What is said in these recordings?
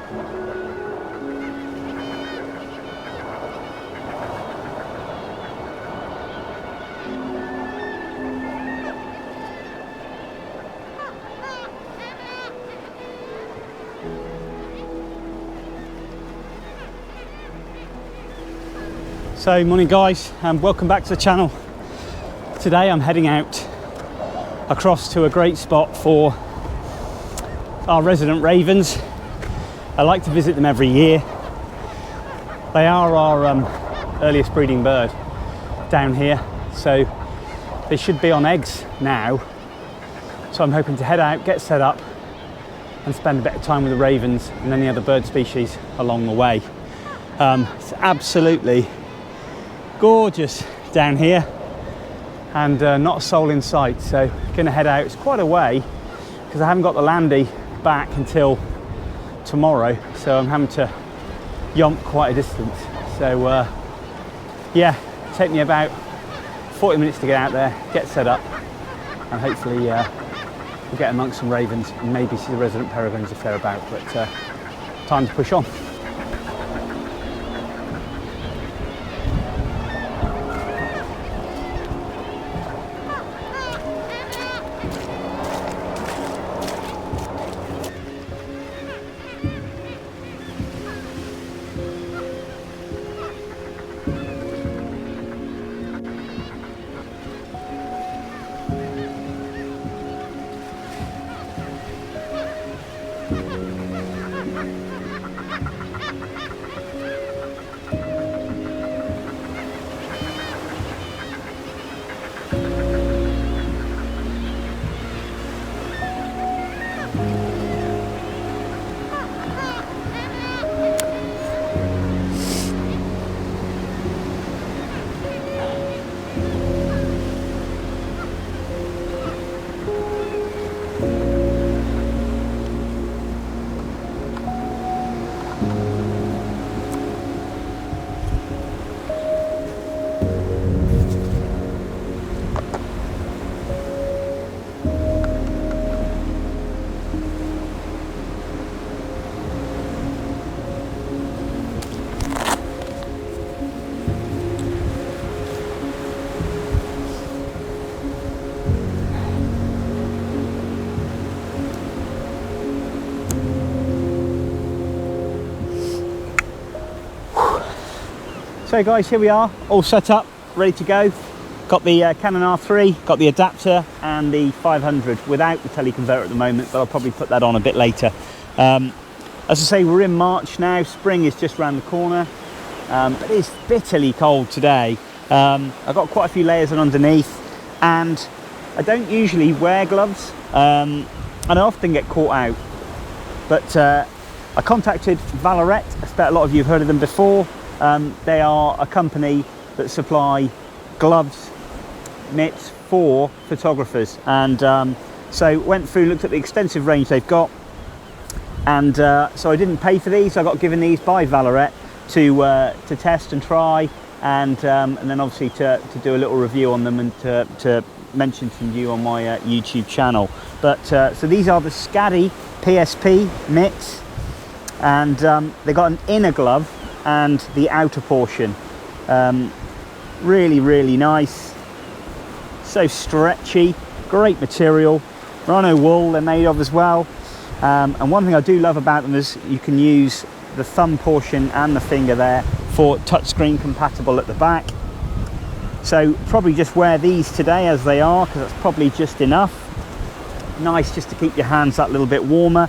So morning guys, and welcome back to the channel. Today I'm heading out across to a great spot for our resident ravens. I like to visit them every year. They are our earliest breeding bird down here, so they should be on eggs now. So I'm hoping to head out, get set up and spend a bit of time with the ravens and any other bird species along the way. It's absolutely gorgeous down here and not a soul in sight, so gonna head out. It's quite a way because I haven't got the landy back until tomorrow, so I'm having to yomp quite a distance. So yeah, take me about 40 minutes to get out there, get set up, and hopefully we'll get amongst some ravens and maybe see the resident peregrines if they're about, but time to push on. So guys, here we are, all set up, ready to go. Got the Canon R3, got the adapter and the 500 without the teleconverter at the moment, but I'll probably put that on a bit later. As I say, we're in March now, spring is just around the corner, but it's bitterly cold today. I've got quite a few layers on underneath, and I don't usually wear gloves, and I often get caught out. But I contacted Vallerret. I bet a lot of you have heard of them before. They are a company that supply gloves, mitts for photographers, and so went through, looked at the extensive range they've got, and so I didn't pay for these. I got given these by Vallerret to test and try, and then obviously to do a little review on them and to mention to you on my YouTube channel. But so these are the Skadi PSP mitts, and they got an inner glove and the outer portion. Really nice, so stretchy, great material, rhino wool they're made of as well. And one thing I do love about them is you can use the thumb portion and the finger there for touchscreen compatible at the back. So probably just wear these today as they are, because that's probably just enough. Nice just to keep your hands that little bit warmer.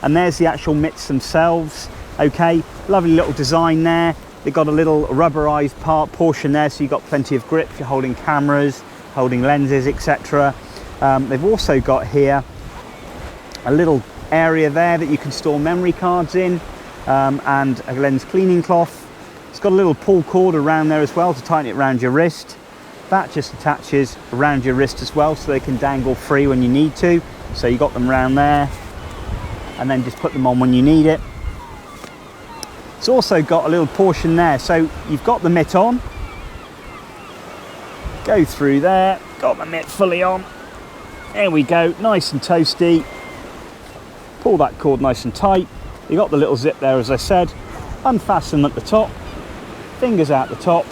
And there's the actual mitts themselves. Okay, lovely little design there. They've got a little rubberized portion there, so you've got plenty of grip if you're holding cameras, holding lenses, etc. They've also got here a little area there that you can store memory cards in, and a lens cleaning cloth. It's got a little pull cord around there as well to tighten it around your wrist. That just attaches around your wrist as well, so they can dangle free when you need to. So you got them around there, and then just put them on when you need it. It's also got a little portion there, so you've got the mitt on, go through there, got the mitt fully on, there we go, nice and toasty. Pull that cord nice and tight, You got the little zip there, as I said. Unfasten at the top, fingers out the top,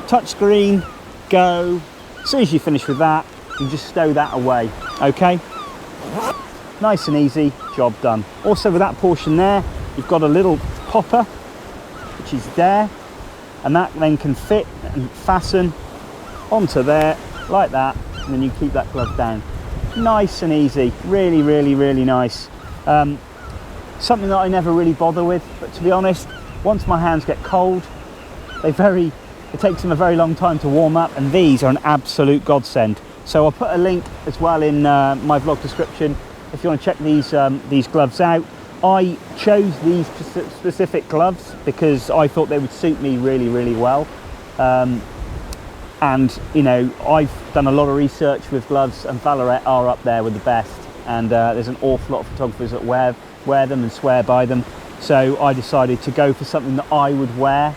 touchscreen, go. As soon as you finish with that, you just stow that away, okay? Nice and easy, job done. Also with that portion there, you've got a little popper, which is there, and that then can fit and fasten onto there, like that, and then you keep that glove down. Nice and easy, really, really, really nice. Something that I never really bother with, but to be honest, once my hands get cold, it takes them a very long time to warm up, and these are an absolute godsend. So I'll put a link as well in my vlog description if you want to check these gloves out. I chose these specific gloves because I thought they would suit me really, really well. And you know, I've done a lot of research with gloves, and Vallerret are up there with the best. And there's an awful lot of photographers that wear them and swear by them. So I decided to go for something that I would wear.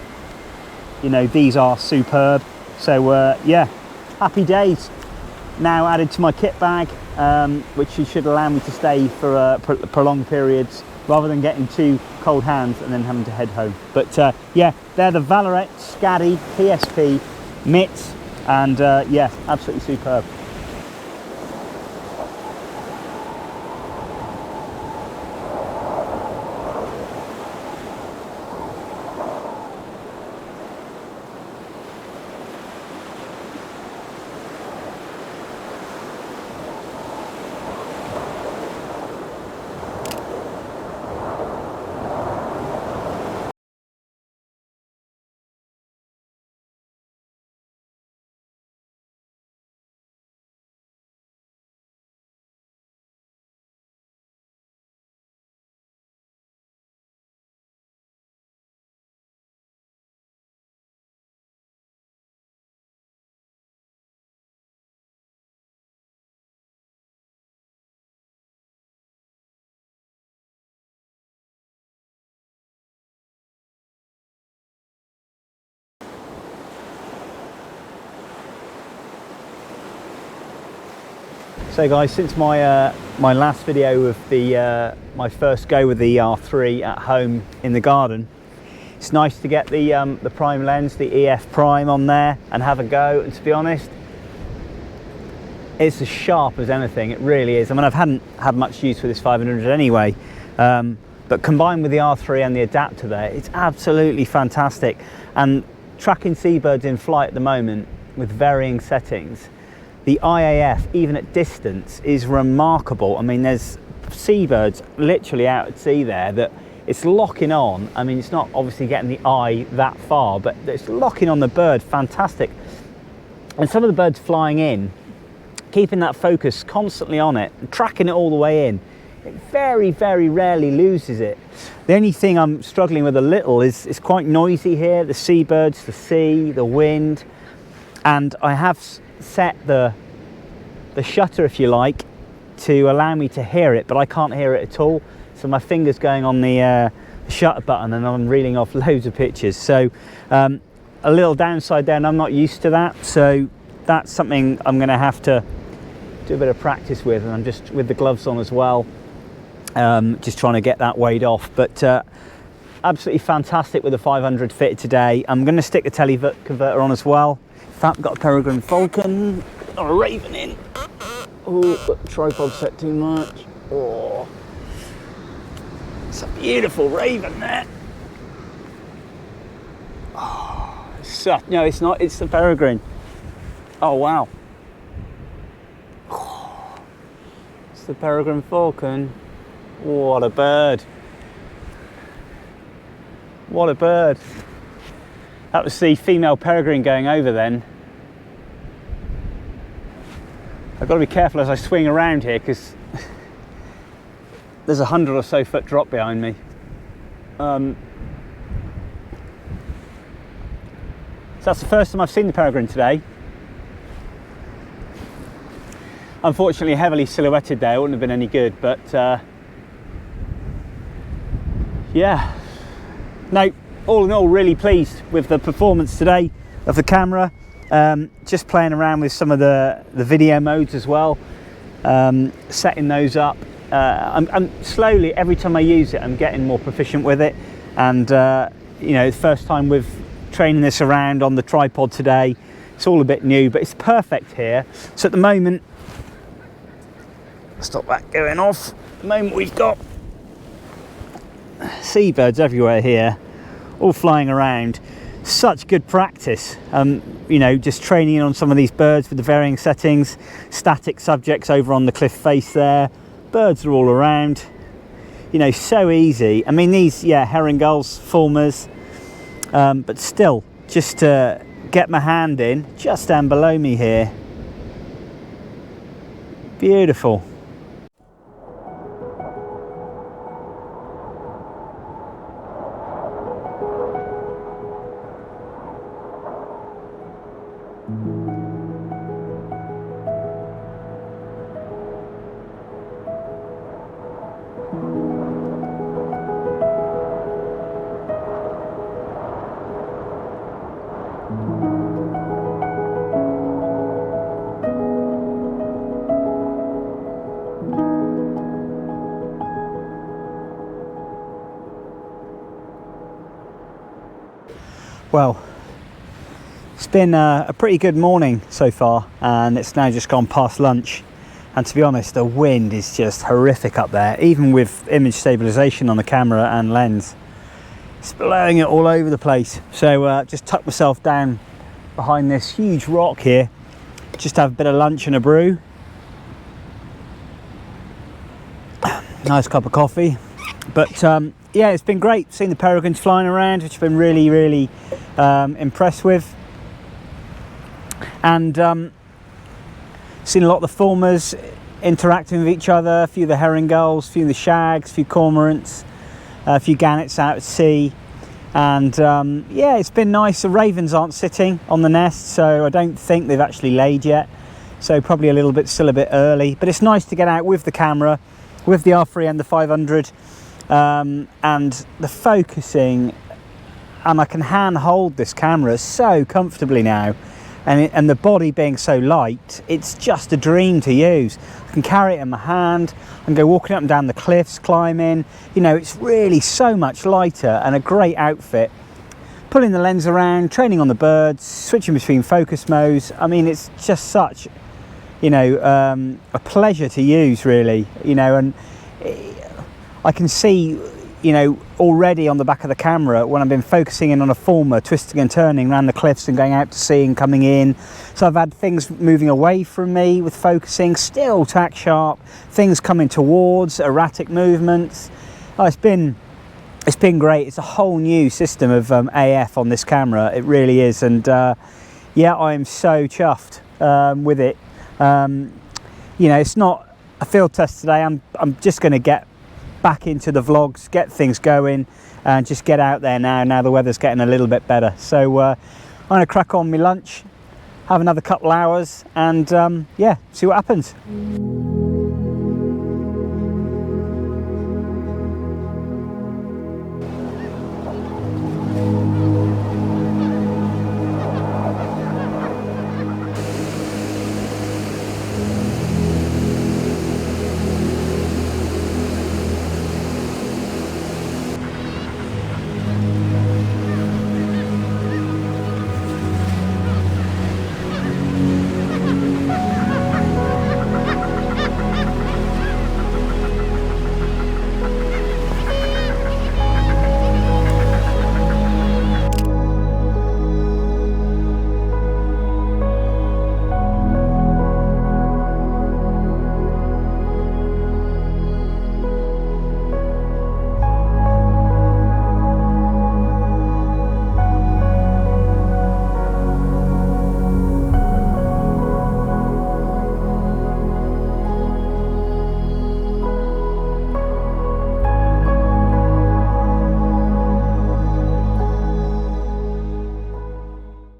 You know, these are superb. So yeah, happy days. Now added to my kit bag, which should allow me to stay for prolonged periods, rather than getting too cold hands and then having to head home. But yeah, they're the Vallerret Skadi PSP mitts, and yeah, absolutely superb. So guys, since my my last video of the my first go with the R3 at home in the garden, it's nice to get the prime lens, the EF prime, on there and have a go. And to be honest, it's as sharp as anything. It really is. I mean, I've hadn't had much use for this 500 anyway, but combined with the R3 and the adapter there, it's absolutely fantastic. And tracking seabirds in flight at the moment with varying settings, the IAF, even at distance, is remarkable. I mean, there's seabirds literally out at sea there that it's locking on. I mean, it's not obviously getting the eye that far, but it's locking on the bird, fantastic. And some of the birds flying in, keeping that focus constantly on it and tracking it all the way in, it very, very rarely loses it. The only thing I'm struggling with a little is it's quite noisy here, the seabirds, the sea, the wind, and I have set the shutter, if you like, to allow me to hear it, but I can't hear it at all. So my finger's going on the shutter button and I'm reeling off loads of pictures. So a little downside there, and I'm not used to that. So that's something I'm going to have to do a bit of practice with, and I'm just with the gloves on as well, just trying to get that weighed off. But absolutely fantastic with the 500 fitted today. I'm going to stick the teleconverter on as well. I've got a peregrine falcon, got a raven in. Oh, got the tripod set too much. Oh, it's a beautiful raven there. Oh, no, it's not. It's the peregrine. Oh wow. Oh, it's the peregrine falcon. What a bird! What a bird! That was the female peregrine going over then. I've got to be careful as I swing around here because there's 100 or so foot drop behind me. So that's the first time I've seen the peregrine today. Unfortunately, heavily silhouetted there, it wouldn't have been any good, but yeah. No, all in all, really pleased with the performance today of the camera. Just playing around with some of the video modes as well, setting those up, I'm slowly, every time I use it, I'm getting more proficient with it. And you know, first time with training this around on the tripod today, it's all a bit new, but it's perfect here. So at the moment, stop that going off. At the moment we've got seabirds everywhere here, all flying around. Such good practice, you know, just training on some of these birds with the varying settings. Static subjects over on the cliff face there. Birds are all around. You know, so easy. I mean, these, yeah, herring gulls, fulmars, but still, just to get my hand in, just down below me here. Beautiful. Well, it's been a pretty good morning so far, and it's now just gone past lunch. And to be honest, the wind is just horrific up there, even with image stabilization on the camera and lens. It's blowing it all over the place. So just tucked myself down behind this huge rock here, just have a bit of lunch and a brew. Nice cup of coffee. But yeah, it's been great seeing the peregrines flying around, which I've been really impressed with. And seen a lot of the fulmars interacting with each other, a few of the herring gulls, a few of the shags, a few cormorants, a few gannets out at sea. And yeah, it's been nice. The ravens aren't sitting on the nest, so I don't think they've actually laid yet. So probably still a bit early, but it's nice to get out with the camera, with the R3 and the 500, and the focusing, and I can hand hold this camera so comfortably now. And the body being so light, it's just a dream to use. I can carry it in my hand, I can go walking up and down the cliffs, climbing. You know, it's really so much lighter and a great outfit. Pulling the lens around, training on the birds, switching between focus modes. I mean, it's just such, you know, a pleasure to use, really. You know, and I can see, you know, already on the back of the camera when I've been focusing in on a fulmar, twisting and turning around the cliffs and going out to sea and coming in. So I've had things moving away from me with focusing, still tack sharp, things coming towards, erratic movements. Oh, it's been great. It's a whole new system of AF on this camera. It really is. And yeah, I'm so chuffed with it. You know, it's not a field test today. I'm just going to get back into the vlogs, get things going, and just get out there now the weather's getting a little bit better. So I'm gonna crack on my lunch, have another couple hours, and yeah, see what happens.